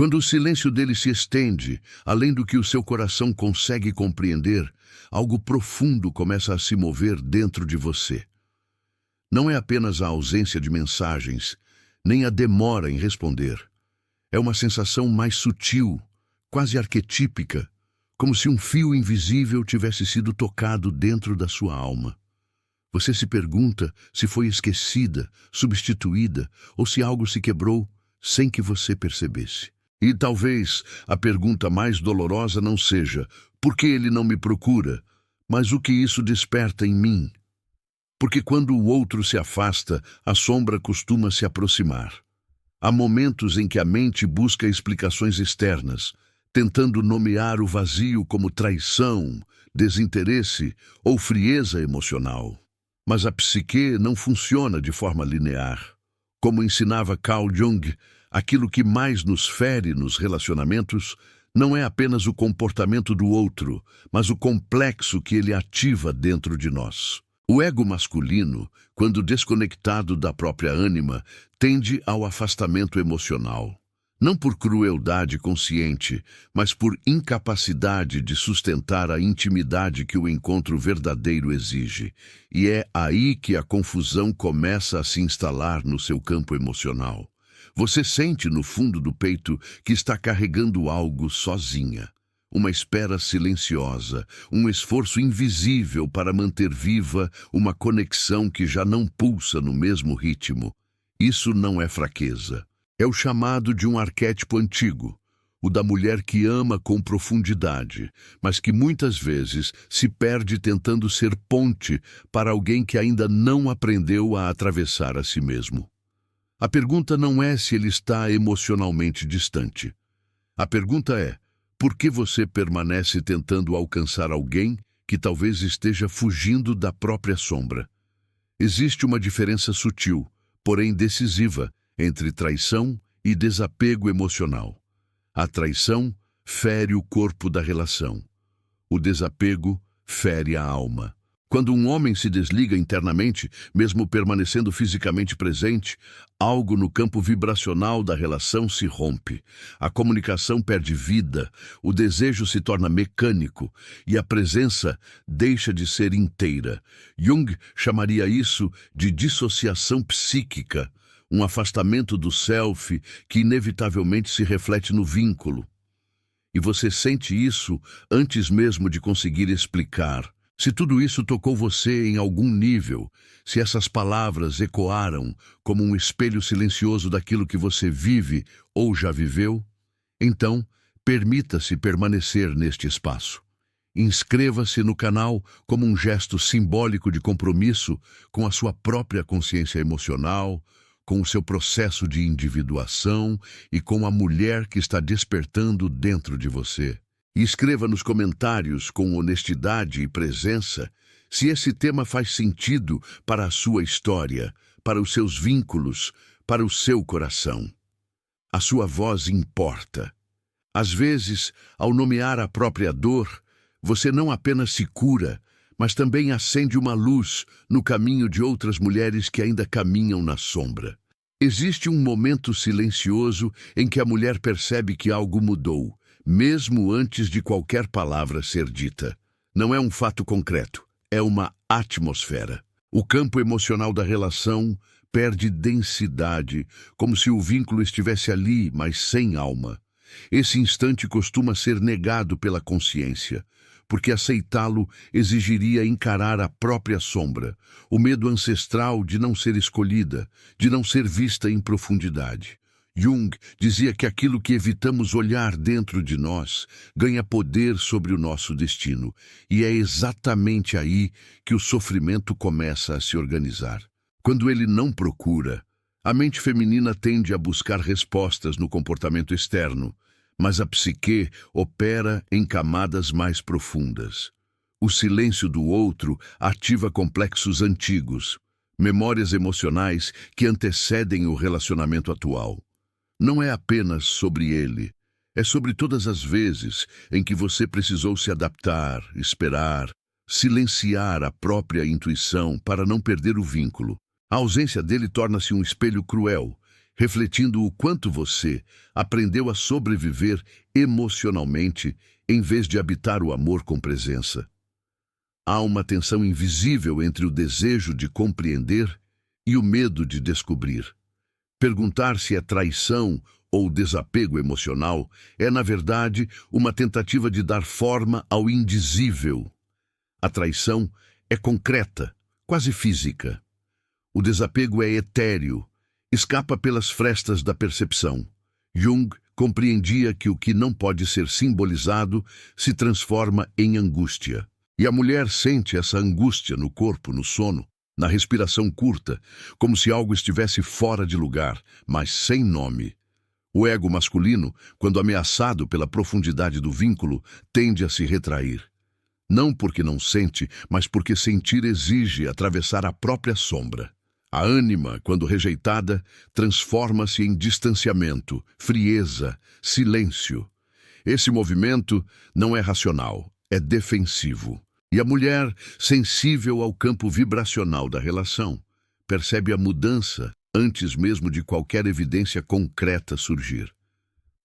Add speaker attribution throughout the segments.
Speaker 1: Quando o silêncio dele se estende, além do que o seu coração consegue compreender, algo profundo começa a se mover dentro de você. Não é apenas a ausência de mensagens, nem a demora em responder. É uma sensação mais sutil, quase arquetípica, como se um fio invisível tivesse sido tocado dentro da sua alma. Você se pergunta se foi esquecida, substituída, ou se algo se quebrou sem que você percebesse. E talvez a pergunta mais dolorosa não seja por que ele não me procura, mas o que isso desperta em mim. Porque quando o outro se afasta, a sombra costuma se aproximar. Há momentos em que a mente busca explicações externas, tentando nomear o vazio como traição, desinteresse ou frieza emocional. Mas a psique não funciona de forma linear. Como ensinava Carl Jung, aquilo que mais nos fere nos relacionamentos não é apenas o comportamento do outro, mas o complexo que ele ativa dentro de nós. O ego masculino, quando desconectado da própria ânima, tende ao afastamento emocional. Não por crueldade consciente, mas por incapacidade de sustentar a intimidade que o encontro verdadeiro exige. E é aí que a confusão começa a se instalar no seu campo emocional. Você sente no fundo do peito que está carregando algo sozinha. Uma espera silenciosa, um esforço invisível para manter viva uma conexão que já não pulsa no mesmo ritmo. Isso não é fraqueza. É o chamado de um arquétipo antigo, o da mulher que ama com profundidade, mas que muitas vezes se perde tentando ser ponte para alguém que ainda não aprendeu a atravessar a si mesmo. A pergunta não é se ele está emocionalmente distante. A pergunta é: por que você permanece tentando alcançar alguém que talvez esteja fugindo da própria sombra? Existe uma diferença sutil, porém decisiva, entre traição e desapego emocional. A traição fere o corpo da relação. O desapego fere a alma. Quando um homem se desliga internamente, mesmo permanecendo fisicamente presente, algo no campo vibracional da relação se rompe. A comunicação perde vida, o desejo se torna mecânico e a presença deixa de ser inteira. Jung chamaria isso de dissociação psíquica, um afastamento do self que inevitavelmente se reflete no vínculo. E você sente isso antes mesmo de conseguir explicar. Se tudo isso tocou você em algum nível, se essas palavras ecoaram como um espelho silencioso daquilo que você vive ou já viveu, então permita-se permanecer neste espaço. Inscreva-se no canal como um gesto simbólico de compromisso com a sua própria consciência emocional, com o seu processo de individuação e com a mulher que está despertando dentro de você. E escreva nos comentários com honestidade e presença se esse tema faz sentido para a sua história, para os seus vínculos, para o seu coração. A sua voz importa. Às vezes, ao nomear a própria dor, você não apenas se cura, mas também acende uma luz no caminho de outras mulheres que ainda caminham na sombra. Existe um momento silencioso em que a mulher percebe que algo mudou, mesmo antes de qualquer palavra ser dita. Não é um fato concreto, é uma atmosfera. O campo emocional da relação perde densidade, como se o vínculo estivesse ali, mas sem alma. Esse instante costuma ser negado pela consciência, porque aceitá-lo exigiria encarar a própria sombra, o medo ancestral de não ser escolhida, de não ser vista em profundidade. Jung dizia que aquilo que evitamos olhar dentro de nós ganha poder sobre o nosso destino, e é exatamente aí que o sofrimento começa a se organizar. Quando ele não procura, a mente feminina tende a buscar respostas no comportamento externo, mas a psique opera em camadas mais profundas. O silêncio do outro ativa complexos antigos, memórias emocionais que antecedem o relacionamento atual. Não é apenas sobre ele, é sobre todas as vezes em que você precisou se adaptar, esperar, silenciar a própria intuição para não perder o vínculo. A ausência dele torna-se um espelho cruel, refletindo o quanto você aprendeu a sobreviver emocionalmente em vez de habitar o amor com presença. Há uma tensão invisível entre o desejo de compreender e o medo de descobrir. Perguntar se é traição ou desapego emocional é, na verdade, uma tentativa de dar forma ao indizível. A traição é concreta, quase física. O desapego é etéreo, escapa pelas frestas da percepção. Jung compreendia que o que não pode ser simbolizado se transforma em angústia. E a mulher sente essa angústia no corpo, no sono, na respiração curta, como se algo estivesse fora de lugar, mas sem nome. O ego masculino, quando ameaçado pela profundidade do vínculo, tende a se retrair. Não porque não sente, mas porque sentir exige atravessar a própria sombra. A ânima, quando rejeitada, transforma-se em distanciamento, frieza, silêncio. Esse movimento não é racional, é defensivo. E a mulher, sensível ao campo vibracional da relação, percebe a mudança antes mesmo de qualquer evidência concreta surgir.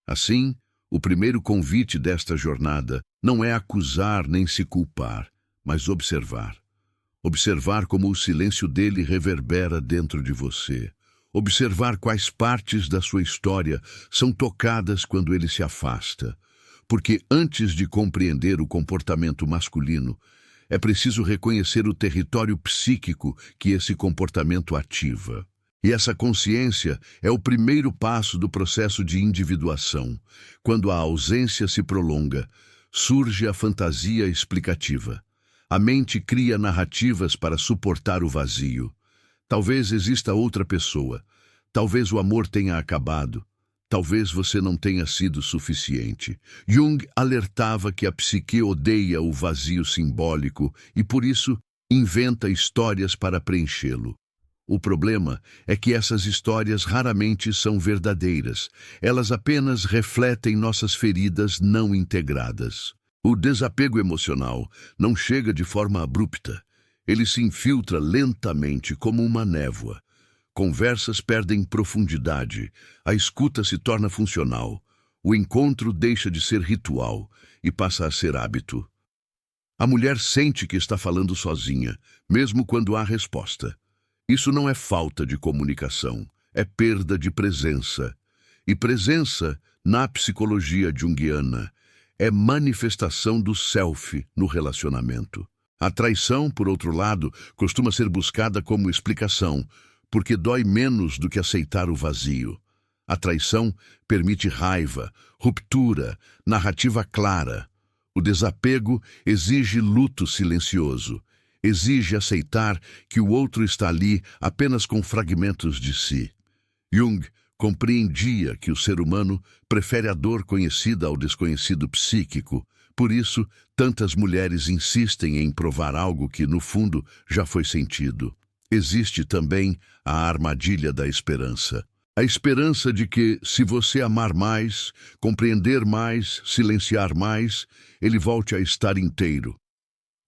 Speaker 1: Assim, o primeiro convite desta jornada não é acusar nem se culpar, mas observar. Observar como o silêncio dele reverbera dentro de você. Observar quais partes da sua história são tocadas quando ele se afasta. Porque antes de compreender o comportamento masculino, é preciso reconhecer o território psíquico que esse comportamento ativa. E essa consciência é o primeiro passo do processo de individuação. Quando a ausência se prolonga, surge a fantasia explicativa. A mente cria narrativas para suportar o vazio. Talvez exista outra pessoa. Talvez o amor tenha acabado. Talvez você não tenha sido suficiente. Jung alertava que a psique odeia o vazio simbólico e, por isso, inventa histórias para preenchê-lo. O problema é que essas histórias raramente são verdadeiras. Elas apenas refletem nossas feridas não integradas. O desapego emocional não chega de forma abrupta. Ele se infiltra lentamente como uma névoa. Conversas perdem profundidade, a escuta se torna funcional, o encontro deixa de ser ritual e passa a ser hábito. A mulher sente que está falando sozinha, mesmo quando há resposta. Isso não é falta de comunicação, é perda de presença. E presença, na psicologia junguiana, é manifestação do self no relacionamento. A traição, por outro lado, costuma ser buscada como explicação, porque dói menos do que aceitar o vazio. A traição permite raiva, ruptura, narrativa clara. O desapego exige luto silencioso. Exige aceitar que o outro está ali apenas com fragmentos de si. Jung compreendia que o ser humano prefere a dor conhecida ao desconhecido psíquico. Por isso, tantas mulheres insistem em provar algo que, no fundo, já foi sentido. Existe também a armadilha da esperança. A esperança de que, se você amar mais, compreender mais, silenciar mais, ele volte a estar inteiro.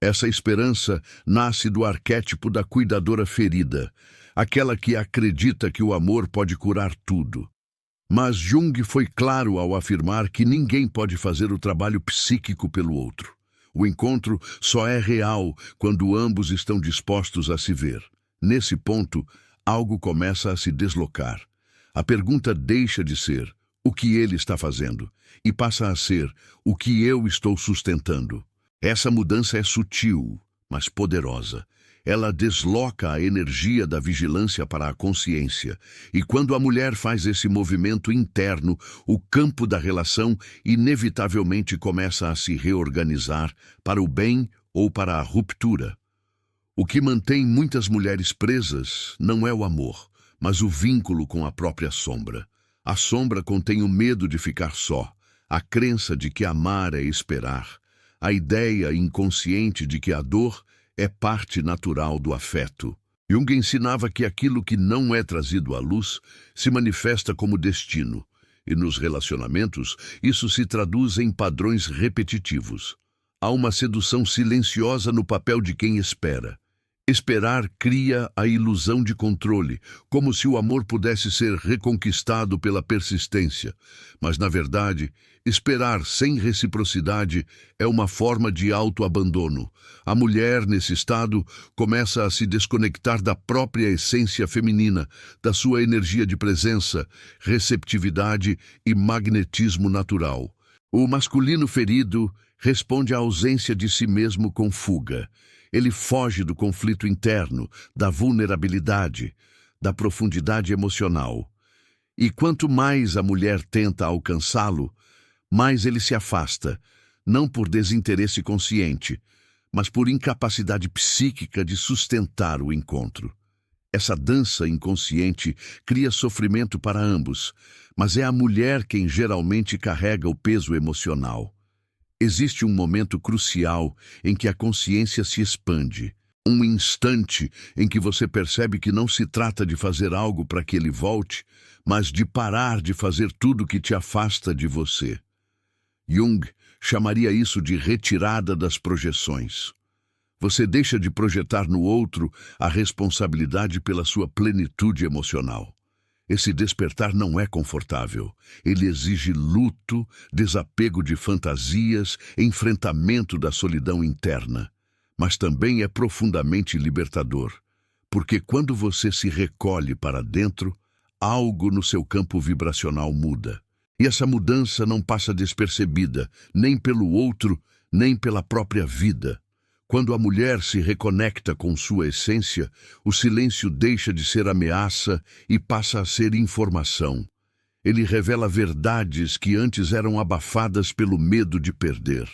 Speaker 1: Essa esperança nasce do arquétipo da cuidadora ferida, aquela que acredita que o amor pode curar tudo. Mas Jung foi claro ao afirmar que ninguém pode fazer o trabalho psíquico pelo outro. O encontro só é real quando ambos estão dispostos a se ver. Nesse ponto, algo começa a se deslocar. A pergunta deixa de ser o que ele está fazendo e passa a ser o que eu estou sustentando. Essa mudança é sutil, mas poderosa. Ela desloca a energia da vigilância para a consciência. E quando a mulher faz esse movimento interno, o campo da relação inevitavelmente começa a se reorganizar para o bem ou para a ruptura. O que mantém muitas mulheres presas não é o amor, mas o vínculo com a própria sombra. A sombra contém o medo de ficar só, a crença de que amar é esperar, a ideia inconsciente de que a dor é parte natural do afeto. Jung ensinava que aquilo que não é trazido à luz se manifesta como destino, e nos relacionamentos isso se traduz em padrões repetitivos. Há uma sedução silenciosa no papel de quem espera, Esperar cria a ilusão de controle, como se o amor pudesse ser reconquistado pela persistência. Mas, na verdade, esperar sem reciprocidade é uma forma de autoabandono. A mulher, nesse estado, começa a se desconectar da própria essência feminina, da sua energia de presença, receptividade e magnetismo natural. O masculino ferido responde à ausência de si mesmo com fuga. Ele foge do conflito interno, da vulnerabilidade, da profundidade emocional. E quanto mais a mulher tenta alcançá-lo, mais ele se afasta, não por desinteresse consciente, mas por incapacidade psíquica de sustentar o encontro. Essa dança inconsciente cria sofrimento para ambos, mas é a mulher quem geralmente carrega o peso emocional. Existe um momento crucial em que a consciência se expande, um instante em que você percebe que não se trata de fazer algo para que ele volte, mas de parar de fazer tudo que te afasta de você. Jung chamaria isso de retirada das projeções. Você deixa de projetar no outro a responsabilidade pela sua plenitude emocional. Esse despertar não é confortável. Ele exige luto, desapego de fantasias, enfrentamento da solidão interna. Mas também é profundamente libertador, porque quando você se recolhe para dentro, algo no seu campo vibracional muda. E essa mudança não passa despercebida, nem pelo outro, nem pela própria vida. Quando a mulher se reconecta com sua essência, o silêncio deixa de ser ameaça e passa a ser informação. Ele revela verdades que antes eram abafadas pelo medo de perder.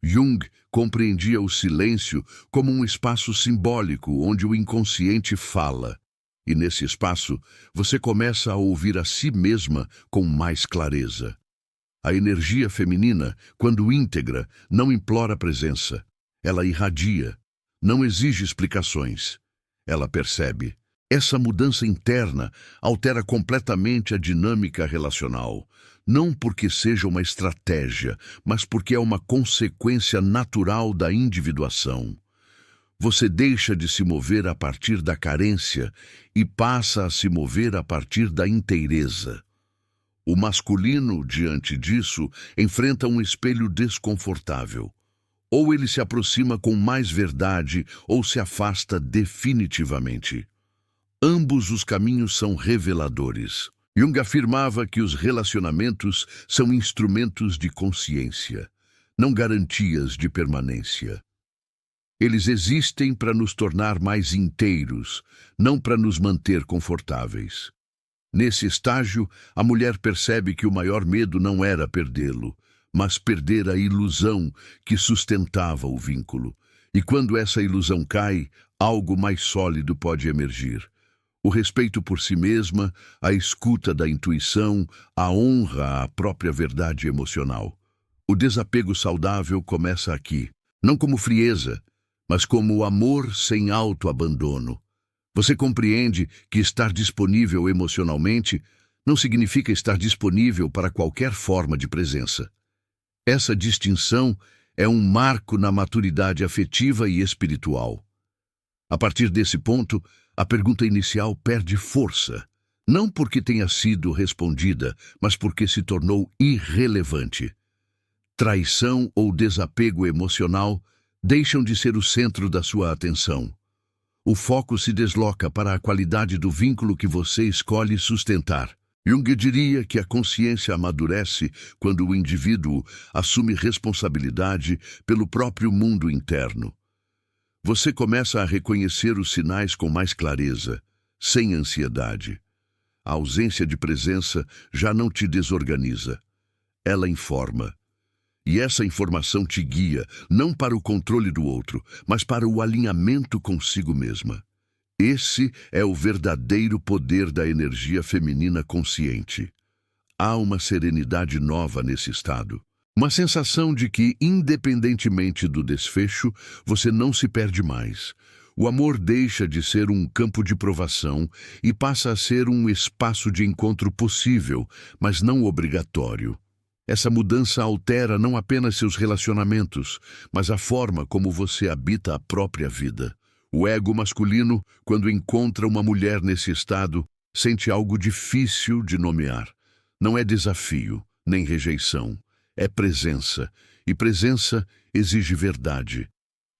Speaker 1: Jung compreendia o silêncio como um espaço simbólico onde o inconsciente fala. E nesse espaço, você começa a ouvir a si mesma com mais clareza. A energia feminina, quando íntegra, não implora presença. Ela irradia, não exige explicações. Ela percebe. Essa mudança interna altera completamente a dinâmica relacional, não porque seja uma estratégia, mas porque é uma consequência natural da individuação. Você deixa de se mover a partir da carência e passa a se mover a partir da inteireza. O masculino, diante disso, enfrenta um espelho desconfortável. Ou ele se aproxima com mais verdade, ou se afasta definitivamente. Ambos os caminhos são reveladores. Jung afirmava que os relacionamentos são instrumentos de consciência, não garantias de permanência. Eles existem para nos tornar mais inteiros, não para nos manter confortáveis. Nesse estágio, a mulher percebe que o maior medo não era perdê-lo, mas perder a ilusão que sustentava o vínculo. E quando essa ilusão cai, algo mais sólido pode emergir. O respeito por si mesma, a escuta da intuição, a honra à própria verdade emocional. O desapego saudável começa aqui, não como frieza, mas como amor sem autoabandono. Você compreende que estar disponível emocionalmente não significa estar disponível para qualquer forma de presença. Essa distinção é um marco na maturidade afetiva e espiritual. A partir desse ponto, a pergunta inicial perde força, não porque tenha sido respondida, mas porque se tornou irrelevante. Traição ou desapego emocional deixam de ser o centro da sua atenção. O foco se desloca para a qualidade do vínculo que você escolhe sustentar. Jung diria que a consciência amadurece quando o indivíduo assume responsabilidade pelo próprio mundo interno. Você começa a reconhecer os sinais com mais clareza, sem ansiedade. A ausência de presença já não te desorganiza. Ela informa. E essa informação te guia, não para o controle do outro, mas para o alinhamento consigo mesma. Esse é o verdadeiro poder da energia feminina consciente. Há uma serenidade nova nesse estado. Uma sensação de que, independentemente do desfecho, você não se perde mais. O amor deixa de ser um campo de provação e passa a ser um espaço de encontro possível, mas não obrigatório. Essa mudança altera não apenas seus relacionamentos, mas a forma como você habita a própria vida. O ego masculino, quando encontra uma mulher nesse estado, sente algo difícil de nomear. Não é desafio, nem rejeição. É presença. E presença exige verdade.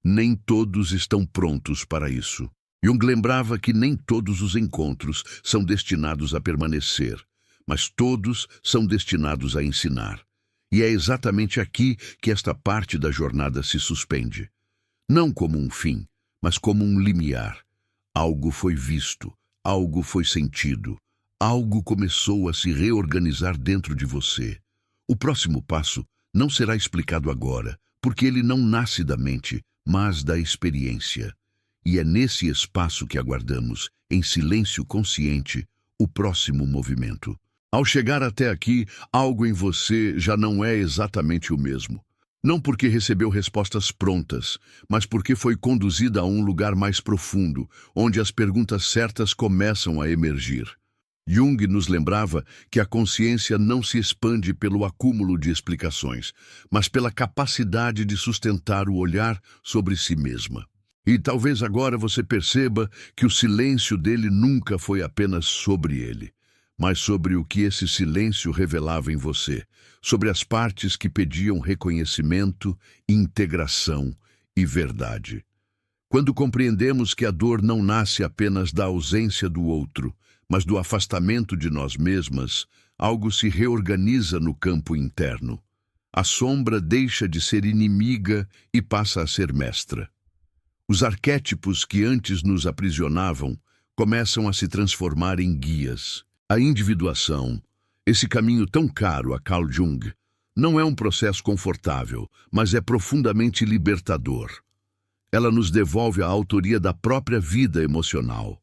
Speaker 1: Nem todos estão prontos para isso. Jung lembrava que nem todos os encontros são destinados a permanecer, mas todos são destinados a ensinar. E é exatamente aqui que esta parte da jornada se suspende. Não como um fim, mas como um limiar. Algo foi visto, algo foi sentido, algo começou a se reorganizar dentro de você. O próximo passo não será explicado agora, porque ele não nasce da mente, mas da experiência. E é nesse espaço que aguardamos, em silêncio consciente, o próximo movimento. Ao chegar até aqui, algo em você já não é exatamente o mesmo. Não porque recebeu respostas prontas, mas porque foi conduzida a um lugar mais profundo, onde as perguntas certas começam a emergir. Jung nos lembrava que a consciência não se expande pelo acúmulo de explicações, mas pela capacidade de sustentar o olhar sobre si mesma. E talvez agora você perceba que o silêncio dele nunca foi apenas sobre ele, mas sobre o que esse silêncio revelava em você, sobre as partes que pediam reconhecimento, integração e verdade. Quando compreendemos que a dor não nasce apenas da ausência do outro, mas do afastamento de nós mesmas, algo se reorganiza no campo interno. A sombra deixa de ser inimiga e passa a ser mestra. Os arquétipos que antes nos aprisionavam começam a se transformar em guias. A individuação, esse caminho tão caro a Carl Jung, não é um processo confortável, mas é profundamente libertador. Ela nos devolve a autoria da própria vida emocional.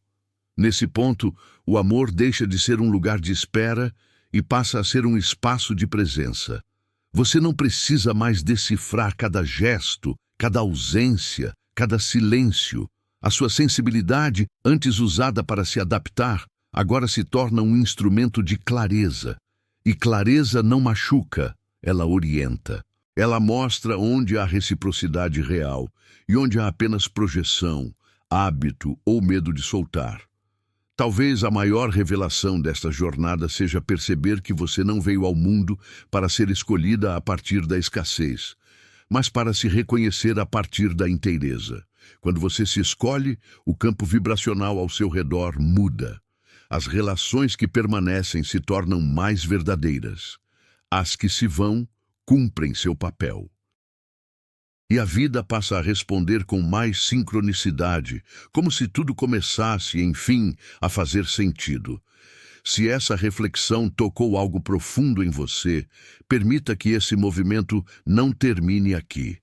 Speaker 1: Nesse ponto, o amor deixa de ser um lugar de espera e passa a ser um espaço de presença. Você não precisa mais decifrar cada gesto, cada ausência, cada silêncio. A sua sensibilidade, antes usada para se adaptar, agora se torna um instrumento de clareza. E clareza não machuca, ela orienta. Ela mostra onde há reciprocidade real e onde há apenas projeção, hábito ou medo de soltar. Talvez a maior revelação desta jornada seja perceber que você não veio ao mundo para ser escolhida a partir da escassez, mas para se reconhecer a partir da inteireza. Quando você se escolhe, o campo vibracional ao seu redor muda. As relações que permanecem se tornam mais verdadeiras. As que se vão, cumprem seu papel. E a vida passa a responder com mais sincronicidade, como se tudo começasse, enfim, a fazer sentido. Se essa reflexão tocou algo profundo em você, permita que esse movimento não termine aqui.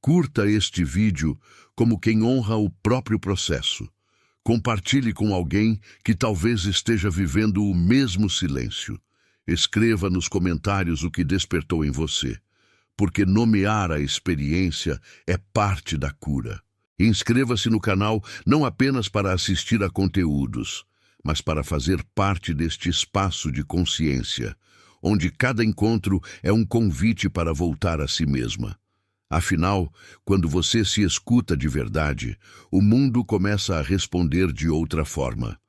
Speaker 1: Curta este vídeo como quem honra o próprio processo. Compartilhe com alguém que talvez esteja vivendo o mesmo silêncio. Escreva nos comentários o que despertou em você, porque nomear a experiência é parte da cura. Inscreva-se no canal não apenas para assistir a conteúdos, mas para fazer parte deste espaço de consciência, onde cada encontro é um convite para voltar a si mesma. Afinal, quando você se escuta de verdade, o mundo começa a responder de outra forma.